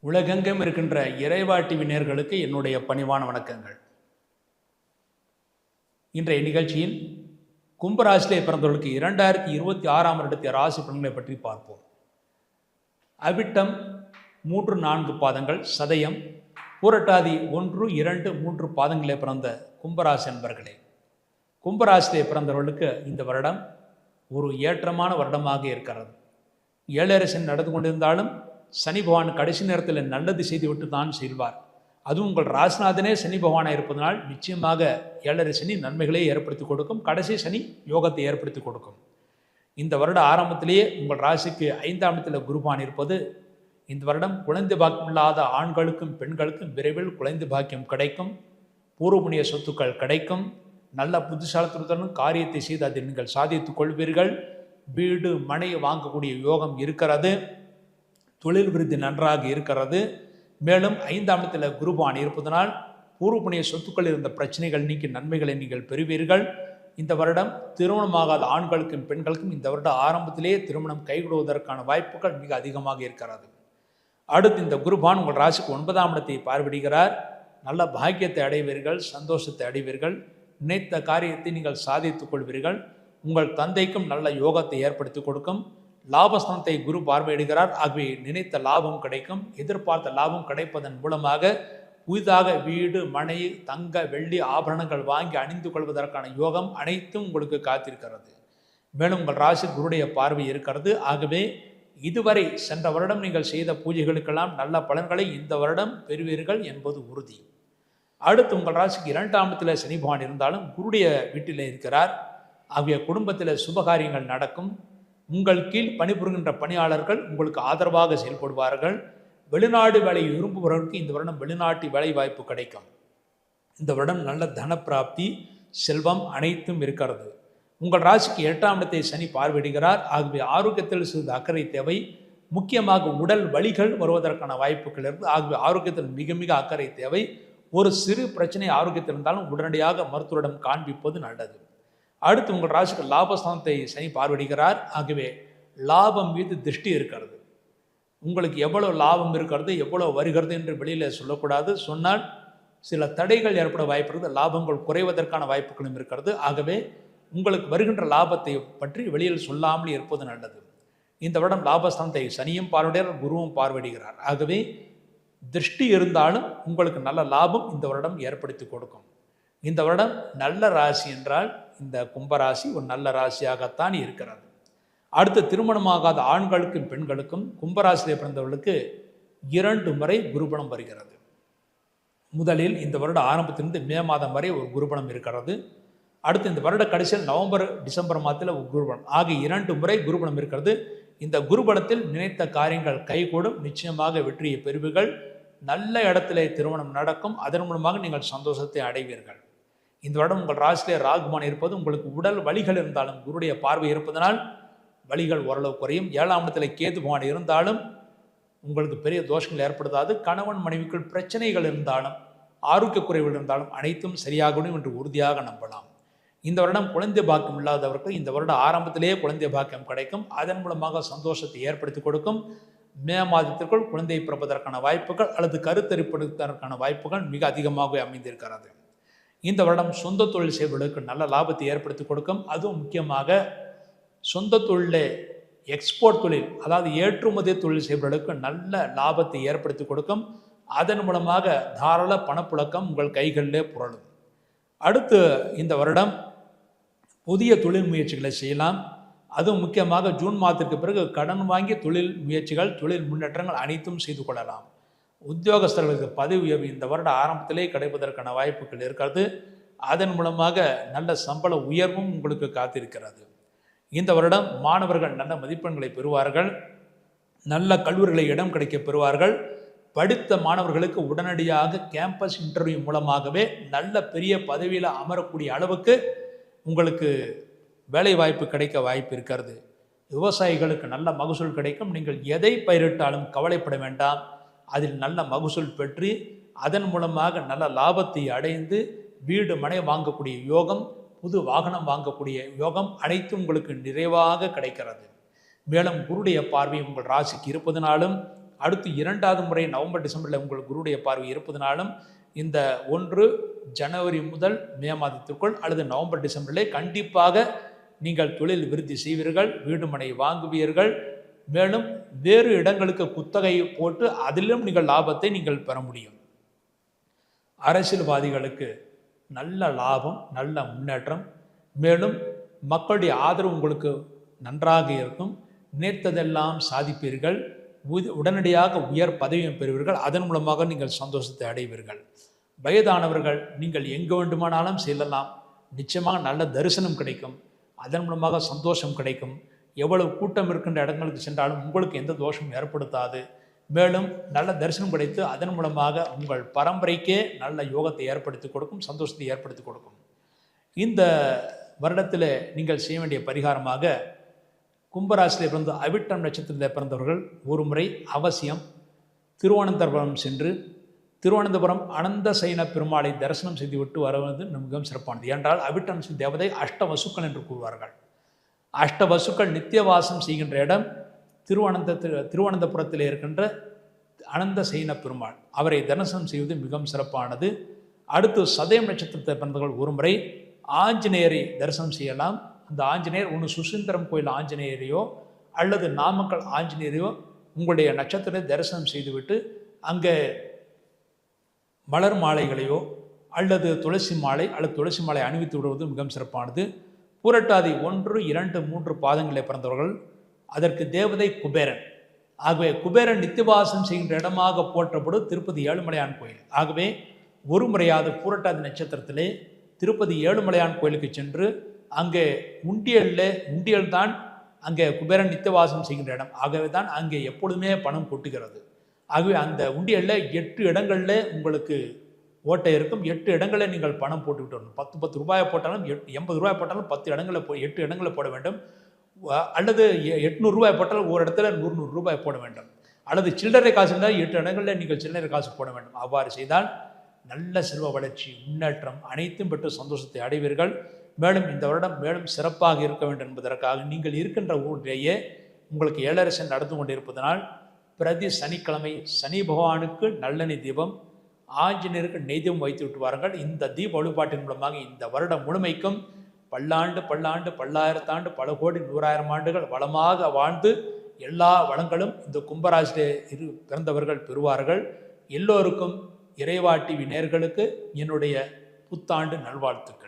உலகெங்கும் இருக்கின்ற இறைவா டிவி நேயர்களுக்கு என்னுடைய பணிவான வணக்கங்கள். இன்றைய நிகழ்ச்சியில் கும்பராசிலே பிறந்தவர்களுக்கு 2026ஆம் வருடத்திய ராசி பலன்களை பற்றி பார்ப்போம். அவிட்டம் 3-4 பாதங்கள், சதயம், பூரட்டாதி 1-2-3 பாதங்களே பிறந்த கும்பராசி என்பர்களே, கும்பராசிலே பிறந்தவர்களுக்கு இந்த வருடம் ஒரு ஏற்றமான வருடமாக இருக்கிறது. ஏழரை சனி நடந்து கொண்டிருந்தாலும் சனி பகவான் கடைசி நேரத்தில் நல்லது செய்துவிட்டு தான் செல்வார். அதுவும் உங்கள் ராசிநாதனே சனி பகவானாக இருப்பதனால் நிச்சயமாக ஏழரை சனி நன்மைகளை ஏற்படுத்தி கொடுக்கும், கடைசி சனி யோகத்தை ஏற்படுத்தி கொடுக்கும். இந்த வருட ஆரம்பத்திலேயே உங்கள் ராசிக்கு 5ஆம் இடத்தில் குருபான் இருப்பது இந்த வருடம் குழந்தை பாக்கியம் இல்லாத ஆண்களுக்கும் பெண்களுக்கும் விரைவில் குழந்தை பாக்கியம் கிடைக்கும், பூர்வ புண்ணிய சொத்துக்கள் கிடைக்கும், நல்ல புத்திசாலித்தனத்துடன் காரியத்தை செய்து அதை நீங்கள் சாதித்துக் கொள்வீர்கள். வீடு மனை வாங்கக்கூடிய யோகம் இருக்கிறது, தொழில் விருத்தி நன்றாக இருக்கிறது. மேலும் 5ஆம் இடத்தில் குருபான் இருப்பதனால் பூர்வ புண்ணிய சொத்துக்கள் இருந்த பிரச்சனைகள் நீக்கி நன்மைகளை நீங்கள் பெறுவீர்கள். இந்த வருடம் திருமணமாகாத ஆண்களுக்கும் பெண்களுக்கும் இந்த வருட ஆரம்பத்திலேயே திருமணம் கைவிடுவதற்கான வாய்ப்புகள் மிக அதிகமாக இருக்கிறது. அடுத்து இந்த குருபான் உங்கள் ராசிக்கு 9ஆம் இடத்தை பார்வையிடுகிறார். நல்ல பாக்கியத்தை அடைவீர்கள், சந்தோஷத்தை அடைவீர்கள், நினைத்த காரியத்தை நீங்கள் சாதித்துக் கொள்வீர்கள். உங்கள் தந்தைக்கும் நல்ல யோகத்தை ஏற்படுத்தி கொடுக்கும். லாபஸ்தானத்தை குரு பார்வையிடுகிறார். ஆகவே நினைத்த லாபம் கிடைக்கும். எதிர்பார்த்த லாபம் கிடைப்பதன் மூலமாக புதிதாக வீடு மனை தங்க வெள்ளி ஆபரணங்கள் வாங்கி அணிந்து கொள்வதற்கான யோகம் அனைத்தும் உங்களுக்கு காத்திருக்கிறது. மேலும் உங்கள் ராசி குருடைய பார்வை இருக்கிறது. ஆகவே இதுவரை சென்ற வருடம் நீங்கள் செய்த பூஜைகளுக்கெல்லாம் நல்ல பலன்களை இந்த வருடம் பெறுவீர்கள் என்பது உறுதி. அடுத்து உங்கள் ராசிக்கு 2ஆம் இடத்தில் சனி பகவான் இருந்தாலும் குருடைய வீட்டில் இருக்கிறார். ஆகிய குடும்பத்தில் சுபகாரியங்கள் நடக்கும். உங்கள் கீழ் பணிபுரிகின்ற பணியாளர்கள் உங்களுக்கு ஆதரவாக செயல்படுவார்கள். வெளிநாடு வேலை விரும்புபவர்களுக்கு இந்த வருடம் வெளிநாட்டு வேலை வாய்ப்பு கிடைக்கும். இந்த வருடம் நல்ல தன பிராப்தி, செல்வம் அனைத்தும் இருக்கிறது. உங்கள் ராசிக்கு 8ஆம் இடத்தை சனி பார்வையிடுகிறார். ஆகவே ஆரோக்கியத்தில் சிறிது அக்கறை தேவை. முக்கியமாக உடல் வலிகள் வருவதற்கான வாய்ப்புகள் இருந்து, ஆகவே ஆரோக்கியத்தில் மிக மிக அக்கறை தேவை. ஒரு சிறு பிரச்சனை ஆரோக்கியத்தில் இருந்தாலும் உடனடியாக மருத்துவரிடம் காண்பிப்பது நல்லது. அடுத்து உங்கள் ராசிக்கு லாபஸ்தானத்தை சனி பார்வையிடுகிறார். ஆகவே லாபம் மீது திருஷ்டி இருக்கிறது. உங்களுக்கு எவ்வளோ லாபம் இருக்கிறது, எவ்வளோ வருகிறது என்று வெளியில் சொல்லக்கூடாது. சொன்னால் சில தடைகள் ஏற்பட வாய்ப்பு இருக்குது, லாபங்கள் குறைவதற்கான வாய்ப்புகளும் இருக்கிறது. ஆகவே உங்களுக்கு வருகின்ற லாபத்தை பற்றி வெளியில் சொல்லாமல் இருப்பது நல்லது. இந்த வருடம் லாபஸ்தானத்தை சனியும் பார்வையிடுகிறார், குருவும் பார்வையிடுகிறார். ஆகவே திருஷ்டி இருந்தாலும் உங்களுக்கு நல்ல லாபம் இந்த வருடம் ஏற்படுத்தி கொடுக்கும். இந்த வருடம் நல்ல ராசி என்றால் இந்த கும்பராசி ஒரு நல்ல ராசியாகத்தான் இருக்கிறது. அடுத்து திருமணமாகாத ஆண்களுக்கும் பெண்களுக்கும் கும்பராசியில் பிறந்தவர்களுக்கு 2 முறை குருபலம் வருகிறது. முதலில் இந்த வருட ஆரம்பத்திலிருந்து மே மாதம் வரை ஒரு குருபலம் இருக்கிறது. அடுத்து இந்த வருட கடைசியில் நவம்பர் டிசம்பர் மாதத்தில் ஒரு குருபலம் ஆகிய 2 முறை குருபலம் இருக்கிறது. இந்த குருபலத்தில் நினைத்த காரியங்கள் கைகூடும், நிச்சயமாக வெற்றியை பெறுவீர்கள். நல்ல இடத்திலே திருமணம் நடக்கும், அதன் மூலமாக நீங்கள் சந்தோஷத்தை அடைவீர்கள். இந்த வருடம் உங்கள் ராசியிலே ராகுமான் இருப்பது உங்களுக்கு உடல் வலிகள் இருந்தாலும் குருடைய பார்வை இருப்பதனால் வலிகள் ஓரளவு குறையும். 7ஆம் இடத்துல கேது பகவான் இருந்தாலும் உங்களுக்கு பெரிய தோஷங்கள் ஏற்படுத்தாது. கணவன் மனைவிக்குள் பிரச்சனைகள் இருந்தாலும் ஆரோக்கிய குறைவுகள் இருந்தாலும் அனைத்தும் சரியாகணும் என்று உறுதியாக நம்பலாம். இந்த வருடம் குழந்தை பாக்கியம் இல்லாதவர்கள் இந்த வருட ஆரம்பத்திலேயே குழந்தை பாக்கியம் கிடைக்கும். அதன் மூலமாக சந்தோஷத்தை ஏற்படுத்தி கொடுக்கும். மே மாதத்திற்குள் குழந்தை பிறப்பதற்கான வாய்ப்புகள் அல்லது கருத்தரிப்பதற்கான வாய்ப்புகள் மிக அதிகமாக அமைந்திருக்கிறது. இந்த வருடம் சொந்த தொழில் செய்வர்களுக்கு நல்ல லாபத்தை ஏற்படுத்தி கொடுக்கும். அதுவும் முக்கியமாக சொந்த தொழிலே எக்ஸ்போர்ட் தொழில், அதாவது ஏற்றுமதி தொழில் செய்வர்களுக்கு நல்ல லாபத்தை ஏற்படுத்தி கொடுக்கும். அதன் மூலமாக தாராள பணப்புழக்கம் உங்கள் கைகளிலே புரளும். அடுத்து இந்த வருடம் புதிய தொழில் முயற்சிகளை செய்யலாம். அதுவும் முக்கியமாக ஜூன் மாதத்திற்கு பிறகு கடன் வாங்கி தொழில் முயற்சிகள், தொழில் முன்னேற்றங்கள் அனைத்தும் செய்து கொள்ளலாம். உத்தியோகஸ்தர்களுக்கு பதவி உயர்வு இந்த வருட ஆரம்பத்திலே கிடைப்பதற்கான வாய்ப்புகள் இருக்கிறது. அதன் மூலமாக நல்ல சம்பள உயர்வும் உங்களுக்கு காத்திருக்கிறது. இந்த வருடம் மாணவர்கள் நல்ல மதிப்பெண்களை பெறுவார்கள், நல்ல கல்லூரிகளை இடம் கிடைக்க பெறுவார்கள். படித்த மாணவர்களுக்கு உடனடியாக கேம்பஸ் இன்டர்வியூ மூலமாகவே நல்ல பெரிய பதவியில் அமரக்கூடிய அளவுக்கு உங்களுக்கு வேலை வாய்ப்பு கிடைக்க வாய்ப்பு இருக்கிறது. விவசாயிகளுக்கு நல்ல மகசூல் கிடைக்கும். நீங்கள் எதை பயிரிட்டாலும் கவலைப்பட வேண்டாம், அதில் நல்ல மகசூல் பெற்று அதன் மூலமாக நல்ல லாபத்தை அடைந்து வீடு மனை வாங்கக்கூடிய யோகம், புது வாகனம் வாங்கக்கூடிய யோகம் அனைத்தும் உங்களுக்கு நிறைவாக கிடைக்கிறது. மேலும் குருடைய பார்வை உங்கள் ராசிக்கு இருப்பதனாலும் அடுத்து 2வது முறை நவம்பர் டிசம்பரில் உங்கள் குருடைய பார்வை இருப்பதனாலும் இந்த 1 ஜனவரி முதல் மே மாதத்திற்குள் அல்லது நவம்பர் டிசம்பரிலே கண்டிப்பாக நீங்கள் தொழில் விருத்தி செய்வீர்கள், வீடு மனை வாங்குவீர்கள். மேலும் வேறு இடங்களுக்கு குத்தகை போட்டு அதிலும் நீங்கள் லாபத்தை நீங்கள் பெற முடியும். அரசியல்வாதிகளுக்கு நல்ல லாபம், நல்ல முன்னேற்றம், மேலும் மக்களுடைய ஆதரவு உங்களுக்கு நன்றாக இருக்கும். நினைத்ததெல்லாம் சாதிப்பீர்கள். உடனடியாக உயர் பதவியும் பெறுவீர்கள். அதன் மூலமாக நீங்கள் சந்தோஷத்தை அடைவீர்கள். வயதானவர்கள் நீங்கள் எங்கு வேண்டுமானாலும் செல்லலாம். நிச்சயமாக நல்ல தரிசனம் கிடைக்கும். அதன் மூலமாக சந்தோஷம் கிடைக்கும். எவ்வளவு கூட்டம் இருக்கின்ற இடங்களுக்கு சென்றாலும் உங்களுக்கு எந்த தோஷமும் ஏற்படுத்தாது. மேலும் நல்ல தரிசனம் கிடைத்து அதன் மூலமாக உங்கள் பரம்பரைக்கே நல்ல யோகத்தை ஏற்படுத்தி கொடுக்கும், சந்தோஷத்தை ஏற்படுத்தி கொடுக்கும். இந்த வருடத்தில் நீங்கள் செய்ய வேண்டிய பரிகாரமாக கும்பராசியில் பிறந்த அவிட்டம் நட்சத்திரத்தில் பிறந்தவர்கள் ஒரு முறை அவசியம் திருவனந்தபுரம் சென்று திருவனந்தபுரம் அனந்த சைன பெருமாளை தரிசனம் செய்துவிட்டு வருவது மிகவும் சிறப்பானது. என்றால் அவிட்டம் தேவதை அஷ்டவசுக்கள் என்று கூறுவார்கள். அஷ்டவசுக்கள் நித்தியவாசம் செய்கின்ற இடம் திருவனந்தபுரத்தில் இருக்கின்ற அனந்த சைன பெருமாள். அவரை தரிசனம் செய்வது மிகவும் சிறப்பானது. அடுத்து சதயம் நட்சத்திரத்தை பிறந்தவர்கள் ஒரு முறை ஆஞ்சநேயரை தரிசனம் செய்யலாம். அந்த ஆஞ்சநேயர் ஒன்று சுசீந்திரம் கோயில் ஆஞ்சநேயரையோ அல்லது நாமக்கல் ஆஞ்சநேயரையோ உங்களுடைய நட்சத்திரத்தை தரிசனம் செய்துவிட்டு அங்கே மலர் மாலைகளையோ அல்லது துளசி மாலை அணிவித்து விடுவது மிகவும் சிறப்பானது. பூரட்டாதி 1, 2, 3 பாதங்களை பிறந்தவர்கள் அதற்கு தேவதை குபேரன். ஆகவே குபேரன் நித்தியவாசம் செய்கின்ற இடமாக போற்றப்படும் திருப்பதி ஏழுமலையான் கோயில். ஆகவே ஒரு முறையாவது பூரட்டாதி நட்சத்திரத்திலே திருப்பதி ஏழுமலையான் கோயிலுக்கு சென்று அங்கே உண்டியல் தான் அங்கே குபேரன் நித்தியவாசம் செய்கின்ற இடம். ஆகவே தான் அங்கே எப்பொழுதுமே பணம் கொட்டுகிறது. ஆகவே அந்த உண்டியலில் 8 இடங்களில் உங்களுக்கு ஓட்டை இருக்கும். 8 இடங்களில் நீங்கள் பணம் போட்டுக்கிட்டு வரணும். 10 ரூபாயை போட்டாலும் 80 ரூபாய் போட்டாலும் 10 இடங்களில் 8 இடங்களில் போட வேண்டும். அல்லது 800 ரூபாய் போட்டாலும் ஒரு இடத்துல 100 ரூபாய் போட வேண்டும். அல்லது சில்லறை காசு இருந்தால் 8 இடங்களில் நீங்கள் சில்லறை காசு போட வேண்டும். அவ்வாறு செய்தால் நல்ல செல்வ வளர்ச்சி, முன்னேற்றம் அனைத்தும் பெற்று சந்தோஷத்தை அடைவீர்கள். மேலும் இந்த வருடம் மேலும் சிறப்பாக இருக்க வேண்டும் என்பதற்காக நீங்கள் இருக்கின்ற ஊரிலேயே உங்களுக்கு ஏழரசை நடந்து கொண்டிருப்பதனால் பிரதி சனிக்கிழமை சனி பகவானுக்கு நல்லெண்ணெய் தீபம், ஆஞ்சநேயருக்கு நெய்தீபம் வைத்து விட்டு வாருங்கள். இந்த தீப வழிபாட்டின் மூலமாக இந்த வருடம் முழுமைக்கும் பல்லாண்டு பல்லாயிரத்தாண்டு பல கோடி 100,000 ஆண்டுகள் வளமாக வாழ்ந்து எல்லா வளங்களும் இந்த கும்பராசியிலே பிறந்தவர்கள் பெறுவார்கள். எல்லோருக்கும் இறைவா டிவி நேயர்களுக்கு என்னுடைய புத்தாண்டு நல்வாழ்த்துக்கள்.